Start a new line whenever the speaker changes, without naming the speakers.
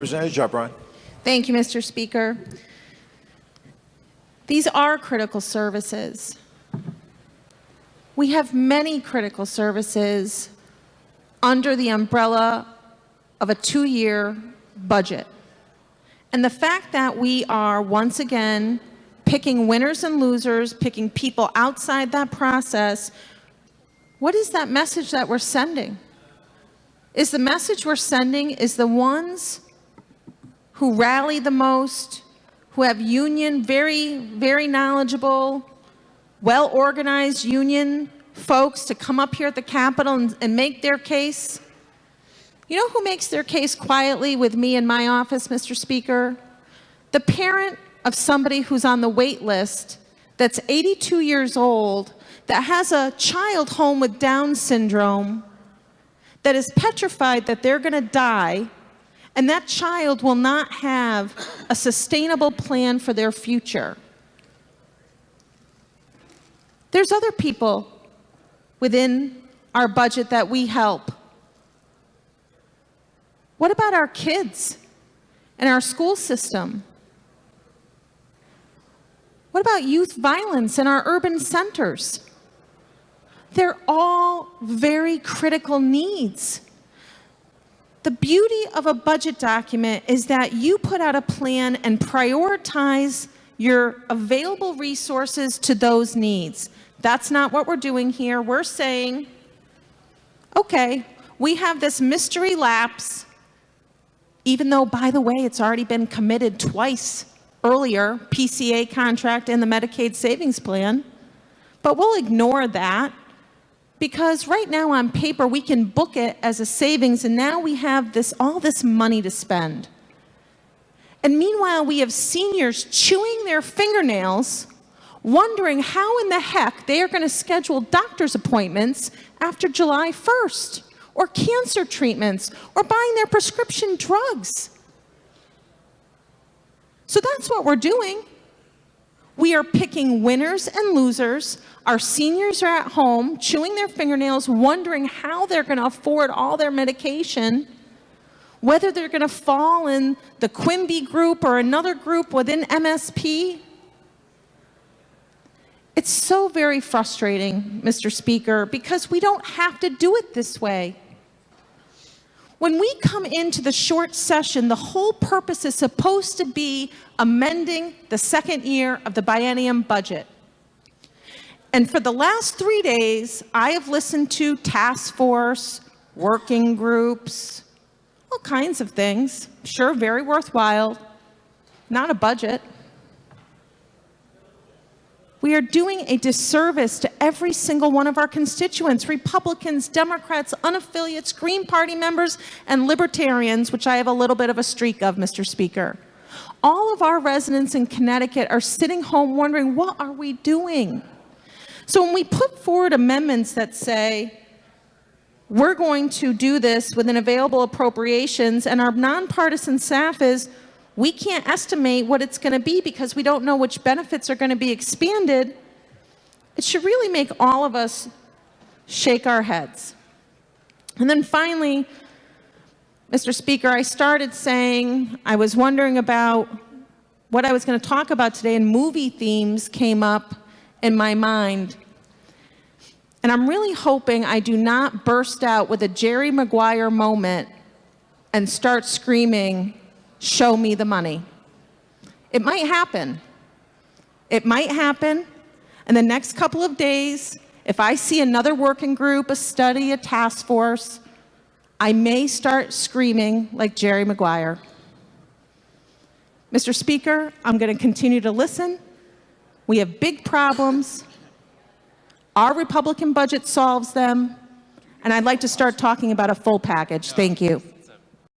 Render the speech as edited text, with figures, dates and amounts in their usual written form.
Representative Ziobron.
Thank you, Mr. Speaker. These are critical services. We have many critical services under the umbrella of a 2-year budget. And the fact that we are once again picking winners and losers, picking people outside that process, what is that message that we're sending? Is the message we're sending is the ones who rally the most, who have union, very knowledgeable, well-organized union folks to come up here at the Capitol and make their case? You know who makes their case quietly with me in my office, Mr. Speaker? The parent of somebody who's on the wait list that's 82 years old, that has a child home with Down syndrome, that is petrified that they're going to die, and that child will not have a sustainable plan for their future. There's other people within our budget that we help. What about our kids and our school system? What about youth violence in our urban centers? They're all very critical needs. The beauty of a budget document is that you put out a plan and prioritize your available resources to those needs. That's not what we're doing here. We're saying, okay, we have this mystery lapse, even though, by the way, it's already been committed twice earlier, PCA contract and the Medicaid savings plan, but we'll ignore that. Because right now on paper, we can book it as a savings, and now we have all this money to spend. And meanwhile, we have seniors chewing their fingernails, wondering how in the heck they are going to schedule doctor's appointments after July 1st, or cancer treatments, or buying their prescription drugs. So that's what we're doing. We are picking winners and losers. Our seniors are at home chewing their fingernails, wondering how they're going to afford all their medication, whether they're going to fall in the Quimby group or another group within MSP. It's so very frustrating, Mr. Speaker, because we don't have to do it this way. When we come into the short session, the whole purpose is supposed to be amending the second year of the biennium budget. And for the last 3 days, I have listened to task force, working groups, all kinds of things. Sure, very worthwhile. Not a budget. We are doing a disservice to every single one of our constituents, Republicans, Democrats, unaffiliates, Green Party members, and Libertarians, which I have a little bit of a streak of, Mr. Speaker. All of our residents in Connecticut are sitting home wondering, what are we doing? So when we put forward amendments that say, we're going to do this within available appropriations, and our nonpartisan staff is, we can't estimate what it's going to be because we don't know which benefits are going to be expanded, it should really make all of us shake our heads. And then finally, Mr. Speaker, I started saying I was wondering about what I was going to talk about today, and movie themes came up in my mind. And I'm really hoping I do not burst out with a Jerry Maguire moment and start screaming, "Show me the money." It might happen. It might happen. In the next couple of days, if I see another working group, a study, a task force, I may start screaming like Jerry Maguire. Mr. Speaker, I'm going to continue to listen. We have big problems. Our Republican budget solves them. And I'd like to start talking about a full package. Thank you.